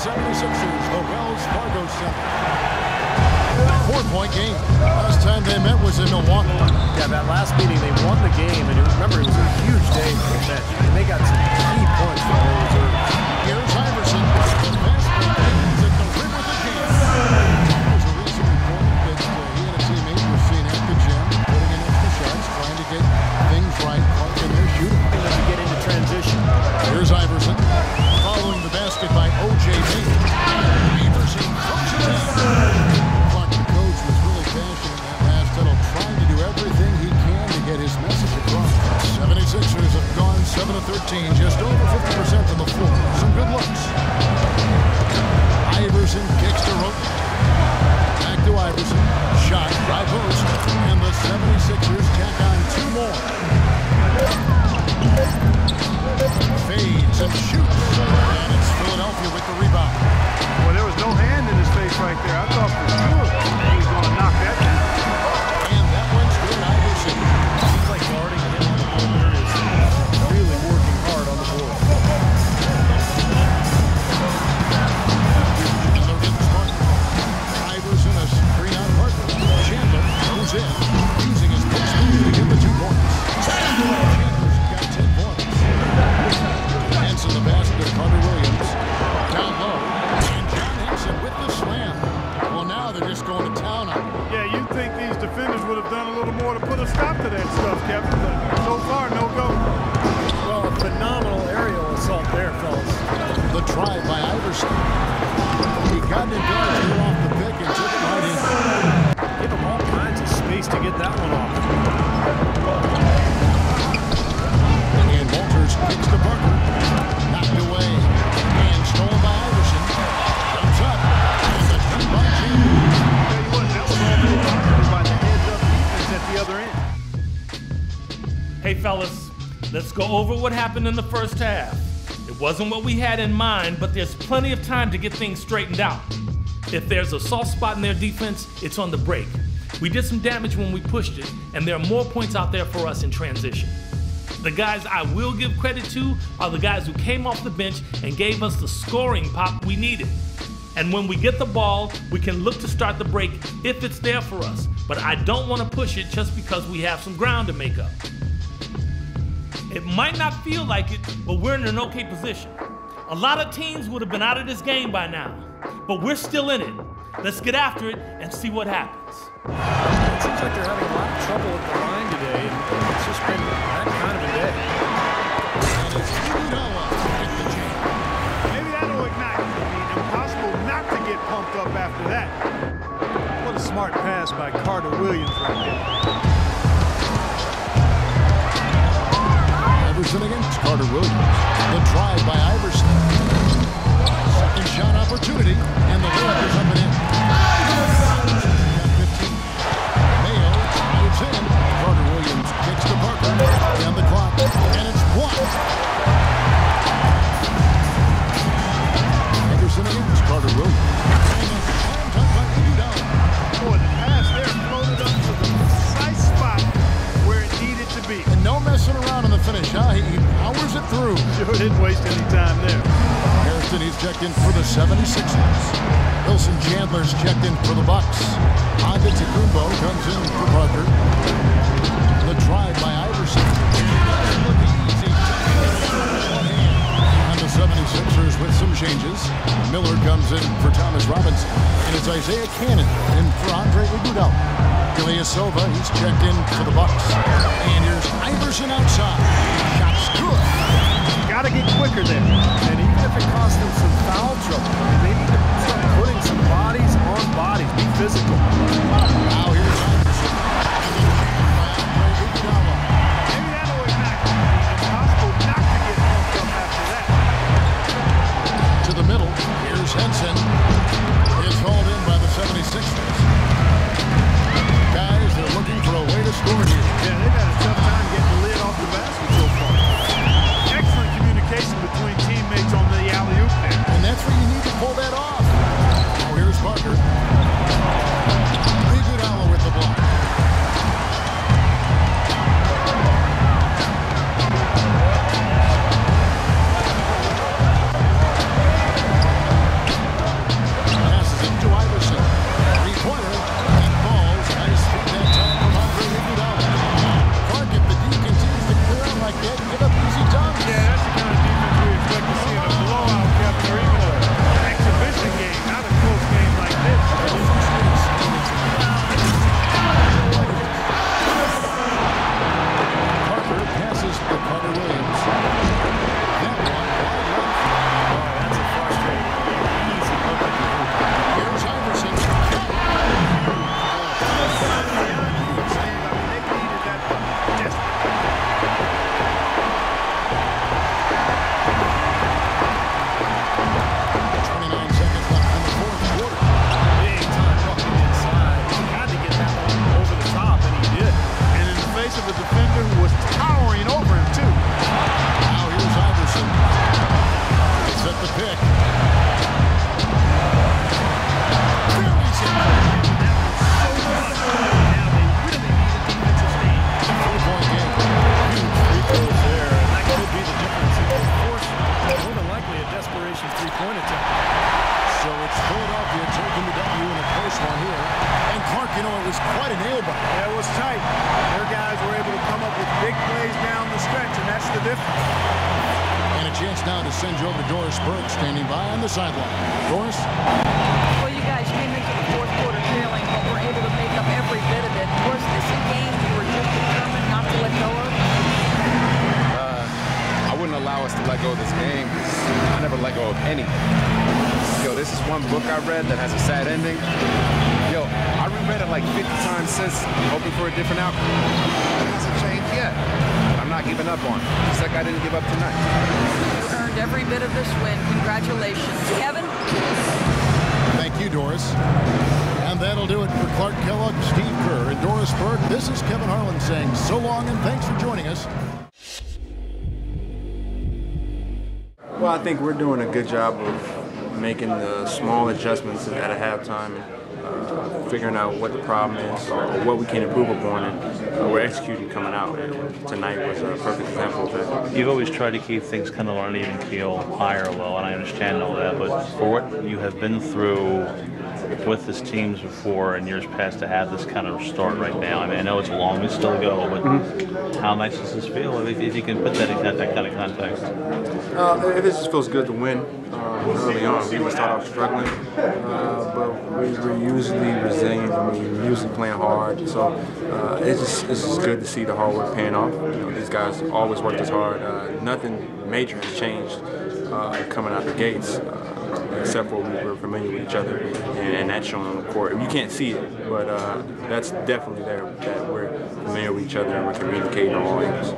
76ers, the Wells Fargo Center. 4-point game. Last time they met was in Milwaukee. Yeah, that last meeting they won the game, and remember it was a huge day for the bench. And they got some key points from their reserves. Here's Iverson. The best begins at the rim of the game. There was a recent report that he and a teammate were seen at the gym, putting in extra shots, trying to get things right, in their shooting. As we get into transition. Here's Iverson. Following the basket by O.J. Mason. Iverson throws it in. The coach was really passionate in that last huddle, trying to do everything he can to get his message across. 76ers have gone 7 of 13, just over 50% from the floor. Some good looks. Iverson kicks to Roten. Back to Iverson. Shot, right post. And the 76ers tack on 2 more. Fades and shoots. And it's Philadelphia with the rebound. Well, there was no hand in his face right there. I thought for sure he was going to knock that down. And that one's good, Iverson. Seems like guarding him on the perimeter is really working hard on the board. And the rim's Parker. Iverson, a screen on Parker. Chandler goes in, using his post move to get the 2 points. Chandler's got 10 points. Hands in the basket, Carter Williams. Down low. And John Henson with the slam. Well, now they're just going to town on him. Yeah, you'd think these defenders would have done a little more to put a stop to that stuff, Kevin, but so far, no go. Well, a phenomenal aerial assault there, fellas. The try by Iverson. He got it down, threw off the pick, and took it right in. Give him all kinds of space to get that one off. And Walters kicks to Parker. Knocked away. And stolen by Iverson. Comes up. And the shot by Chandler. Tell you what, that was all really positive by the heads-up defense at the other end. Hey fellas, let's go over what happened in the first half. It wasn't what we had in mind, but there's plenty of time to get things straightened out. If there's a soft spot in their defense, it's on the break. We did some damage when we pushed it, and there are more points out there for us in transition. The guys I will give credit to are the guys who came off the bench and gave us the scoring pop we needed. And when we get the ball, we can look to start the break if it's there for us. But I don't want to push it just because we have some ground to make up. It might not feel like it, but we're in an okay position. A lot of teams would have been out of this game by now, but we're still in it. Let's get after it and see what happens. It seems like they're having a lot of trouble at the line today, and it's just been that kind of a day. And it's Iguodala at the jam. Maybe that'll ignite. I mean, impossible not to get pumped up after that. What a smart pass by Carter Williams right there. Iverson against Carter Williams. The drive by Iverson. Second shot opportunity, and the layup is up and in. 15. Mayo drives in. Carter Williams kicks to Parker. Down the clock, and it's blocked. Iverson against Carter Williams. And a slam dunk by Iguodala. Boy, the pass there floated up to the precise spot where it needed to be. And no messing around in the finish, huh? He powers it through. Sure didn't waste any time there. Harrison, he's checked in for the 76ers. Wilson Chandler's checked in for the Bucks. Antetokounmpo comes in for Parker. The drive by Iverson. Doesn't look easy. And the 76ers with some changes. Miller comes in for Thomas Robinson. And it's Isaiah Cannon in for Andre Iguodala. Ilyasova, he's checked in for the Bucks. And here's Iverson outside. Shot's good. Got to get quicker there. And even if it costs them some foul trouble, they need to start putting some bodies on bodies. Be physical. Now here's Iverson. Maybe that'll ignite. Impossible not to get pumped up after that. To the middle. Here's Henson. Is hauled in by the 76ers. Guys, they're looking for a way to score here. Yeah, they've had a tough time getting the lid off the basket so far. Excellent communication between teammates on the alley-oop there. And that's where you need to pull that off. Now here's Parker. Iguodala with the block. was tight. Their guys were able to come up with big plays down the stretch, and that's the difference. And a chance now to send you over to Doris Burke, standing by on the sideline. Doris? Well, you guys came into the fourth quarter trailing, but were able to make up every bit of it. Was this a game you were just determined not to let go of? I wouldn't allow us to let go of this game. I never let go of anything. Yo, this is one book I read that has a sad ending. Yo, I reread it like 50 times since, hoping for a different outcome. It hasn't changed yet. I'm not giving up on it, just like I didn't give up tonight. You earned every bit of this win. Congratulations. Kevin? Thank you, Doris. And that'll do it for Clark Kellogg, Steve Kerr, and Doris Burke. This is Kevin Harlan saying so long and thanks for joining us. Well, I think we're doing a good job of making the small adjustments at a halftime and figuring out what the problem is or what we can improve upon, and we're executing coming out. And tonight was a perfect example of that. You've always tried to keep things kind of on an even keel, high or low, and I understand all that, but for what you have been through with this teams before in years past to have this kind of start right now, I mean, I know it's a long way still to go, but how nice does this feel if you can put that in that kind of context? It just feels good to win early on. We start off struggling, but we're usually resilient and we're usually playing hard. So it's just good to see the hard work paying off. You know, these guys always worked as hard. Nothing major has changed coming out the gates. Except for we're familiar with each other, and that's shown on the court. You can't see it, but that's definitely there, that we're familiar with each other and we're communicating on all angles.